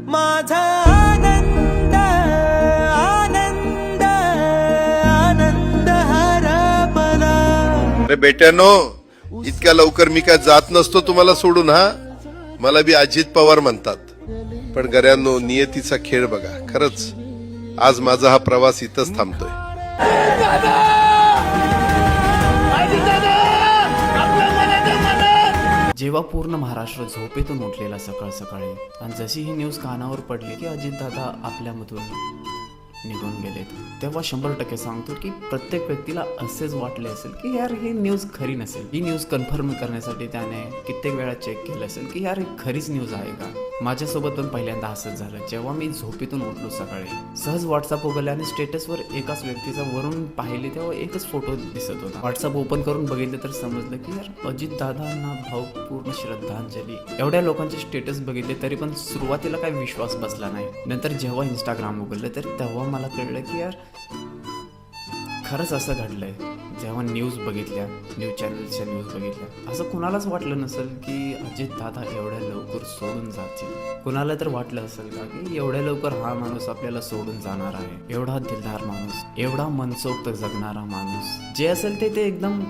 माझा आनंद आनंद आनंद हरपला. अरे बेट्यानो, इतक्या लवकर मी काय जात नसतो तुम्हाला सोडून. हा, मला बी अजित पवार म्हणतात. पण गऱ्यांनो, नियतीचा खेळ बघा. खरंच आज माझा हा प्रवास इथंच थांबतोय. जेव्हा पूर्ण महाराष्ट्र झोपेतून उठलेला सकाळ सकाळी आणि जशी ही न्यूज कानावर पडली की अजितदादा आपल्यामधून निघून गेलेत, तेव्हा 100% सांगतो की प्रत्येक व्यक्तीला असेच वाटले असेल की यार ही न्यूज खरी नसेल. ही न्यूज कन्फर्म करण्यासाठी त्याने कित्येक वेळा चेक केलं असेल की यार ही खरीच न्यूज आहे का. माझ्यासोबत पण पहिल्यांदा असंच झालं. जेव्हा मी झोपेतून उठलो सकाळी, सहज व्हॉट्सअप उघडले आणि स्टेटसवर एकाच व्यक्तीचा वरून पाहिले तेव्हा एकच फोटो दिसत होता. व्हॉट्सअप ओपन करून बघितलं तर समजलं की यार अजितदादांना भावपूर्ण श्रद्धांजली. एवढ्या लोकांचे स्टेटस बघितले तरी पण सुरुवातीला काही विश्वास बसला नाही. नंतर जेव्हा इंस्टाग्राम उघडलं तर तेव्हा मला कळलं की यार खरंच असं घडलंय. जेव्हा न्यूज बघितल्या, न्यूज चॅनलच्या न्यूज बघितल्या, असं कुणालाच वाटलं नसेल की अजितदादा एवढ्या लवकर सोडून जातील. कुणाला तर वाटलं असेल का की एवढ्या लवकर हा माणूस आपल्याला सोडून जाणार आहे. एवढा दिलदार माणूस, एवढा मनसोक्त जगणारा माणूस, जे असेल ते एकदम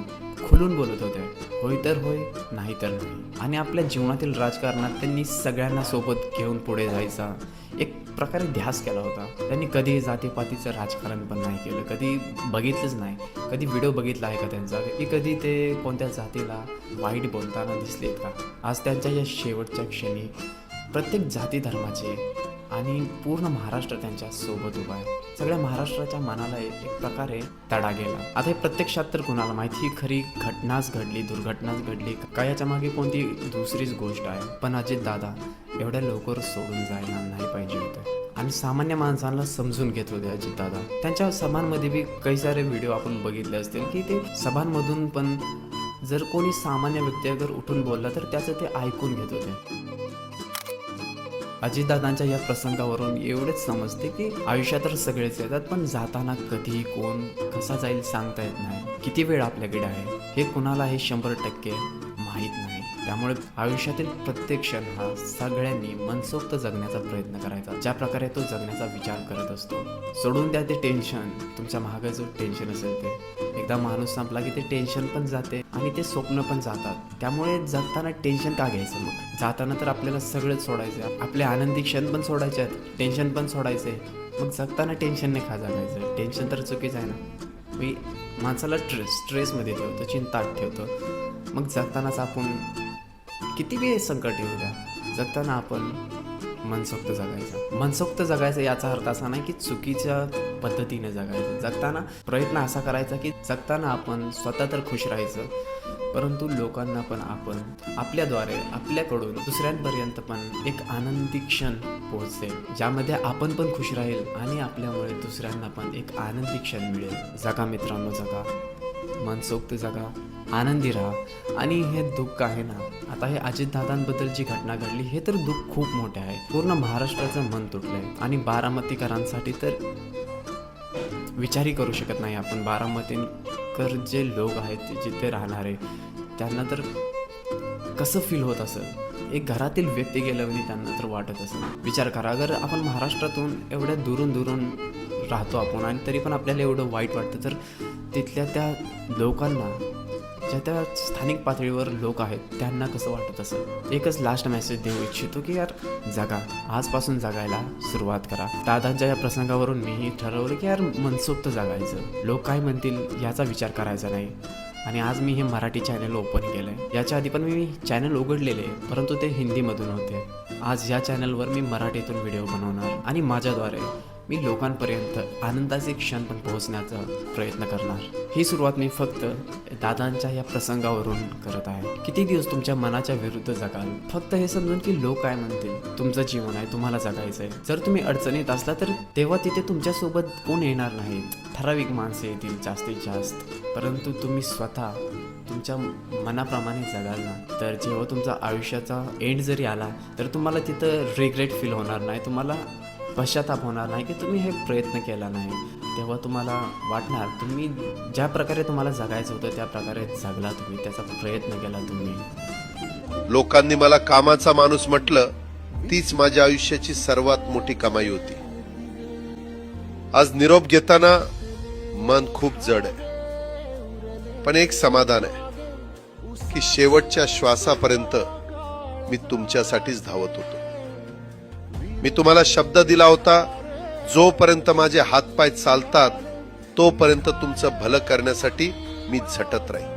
खुलून बोलत होते. होय तर होय, नाही तर नाही. आणि आपल्या जीवनातील राजकारणात त्यांनी सगळ्यांना सोबत घेऊन पुढे जायचा एक प्रकारे ध्यास केला होता. त्यांनी कधी जातीपातीचं राजकारण पण नाही केलं, कधी बघितलंच नाही. कधी व्हिडिओ बघितला आहे का त्यांचा की कधी ते कोणत्या जातीला वाईट बोलताना दिसलेत का. आज त्यांच्या या शेवटच्या क्षणी प्रत्येक जाती धर्माचे आणि पूर्ण महाराष्ट्र त्यांच्या सोबत उभा आहे. सगळ्या महाराष्ट्राच्या मनाला एक प्रकारे तडा गेला. आता हे प्रत्यक्षात तर कुणाला माहिती, ही खरी घटनाच घडली, दुर्घटनाच घडली का याच्या मागे कोणती दुसरीच गोष्ट आहे. पण अजितदादा एवढ्या लवकर सोडून जायला नाही पाहिजे होते आणि सामान्य माणसांना समजून घेत होते अजितदादा. त्यांच्या सभांमध्ये बी काही सारे व्हिडिओ आपण बघितले असतील की ते सभांमधून पण जर कोणी सामान्य व्यक्ती अगर उठून बोलला तर त्याचं ते ऐकून घेत होते. अजितदादांच्या या प्रसंगावरून एवढेच समजते की आयुष्यात तर सगळेच येतात, पण जाताना कधी कोण कसा जाईल सांगता येत नाही. किती वेळ आपल्याकडे आहे हे कुणाला हे 100% माहीत नाही. त्यामुळे आयुष्यातील प्रत्येक क्षण हा सगळ्यांनी मनसोक्त जगण्याचा प्रयत्न करायचा, ज्या प्रकारे तो जगण्याचा विचार करत असतो. सोडून द्या ते टेन्शन, तुमच्या मागे जो टेन्शन असेल ते. एकदा माणूस संपला की ते टेन्शन पण जाते आणि ते स्वप्न पण जातात. त्यामुळे जगताना टेन्शन का घ्यायचं मग. जाताना तर आपल्याला सगळंच सोडायचं, आपले आनंदी क्षण पण सोडायचे आहेत, टेन्शन पण सोडायचे. मग जगताना टेन्शनने का जगायचं. टेन्शन तर चुकीचं आहे ना. मी माणसाला स्ट्रेसमध्ये ठेवतो, चिंतात ठेवतो. मग जगतानाच आपण किती बी संकट येऊ द्या, जगताना आपण मनसोक्त जगायचं. मनसोक्त जगायचं याचा अर्थ असा नाही की चुकीच्या पद्धतीने जगायचं. जगताना प्रयत्न असा करायचा की जगताना आपण स्वतः तर खुश राहायचं, परंतु लोकांना पण आपण आपल्याद्वारे, आपल्याकडून दुसऱ्यांपर्यंत पण एक आनंदी क्षण पोहोचते, ज्यामध्ये आपण पण खुश राहील आणि आपल्यामुळे दुसऱ्यांना पण एक आनंदी क्षण मिळेल. जगा मित्रांनो, जगा, मनसोक्त जगा, आनंदी राहा. आणि हे दुःख आहे ना, आता हे अजितदादांबद्दल जी घटना घडली हे तर दुःख खूप मोठे आहे. पूर्ण महाराष्ट्राचं मन तुटलंय आणि बारामतीकरांसाठी तर विचारही करू शकत नाही आपण. बारामतीकर जे लोक आहेत, जिथे राहणारे, त्यांना तर कसं फील होत असेल. एक घरातील व्यक्ती गेल्यावर त्यांना तर वाटत असेल. विचार करा, अगर आपण महाराष्ट्रातून एवढ्या दुरून राहतो आपण आणि तरी पण आपल्याला एवढं वाईट वाटतं, तर तिथल्या त्या लोकांना, ज्या त्या स्थानिक पातळीवर लोक आहेत, त्यांना कसं वाटत असेल. एकच लास्ट मेसेज देऊ इच्छितो की यार जगा, आजपासून जगायला सुरुवात करा. दादांच्या या प्रसंगावरून मीही ठरवलं की यार मनसोक्त जगायचं. लोक काय म्हणतील याचा विचार करायचा नाही. आणि आज मी हे मराठी चॅनल ओपन केलं आहे. याच्या आधी पण मी चॅनल उघडलेले, परंतु ते हिंदीमधून होते. आज या चॅनलवर मी मराठीतून व्हिडिओ बनवणार आणि माझ्याद्वारे मी लोकांपर्यंत आनंदाचे क्षण पण पोहोचण्याचा प्रयत्न करणार. ही सुरुवात मी फक्त दादांच्या या प्रसंगावरून करत आहे. किती दिवस तुमच्या मनाच्या विरुद्ध जगाल, फक्त हे समजून की लोक काय म्हणतील. तुमचं जीवन आहे, तुम्हाला जगायचं आहे. जर तुम्ही अडचणीत असला तर तेव्हा तिथे तुमच्यासोबत कोण येणार नाहीत, ठराविक माणसं येतील जास्तीत जास्त. परंतु तुम्ही स्वतः तुमच्या मनाप्रमाणे जगाल ना, तर जेव्हा तुमचा आयुष्याचा एंड जरी आला तर तुम्हाला तिथं रिग्रेट फील होणार नाही, तुम्हाला पश्चाताप होणार नाही की तुम्ही हे प्रयत्न केला नाही. तेव्हा तुम्हाला वाटणार तुम्ही ज्या प्रकारे तुम्हाला जगायचं होतं त्या प्रकारे जगला तुम्ही, त्याचा प्रयत्न केला तुम्ही. लोकांनी मला कामाचा माणूस म्हटलं, तीच माझ्या आयुष्याची सर्वात मोठी कमाई होती. आज निरोप घेताना मन खूप जड आहे, पण एक समाधान आहे की शेवटच्या श्वासापर्यंत मी तुमच्यासाठीच धावत होतो. मी तुम्हाला शब्द दिला होता, जोपर्यंत माझे हातपाय चालतात तोपर्यंत तुमचं भलं करण्यासाठी मी झटत राहीन.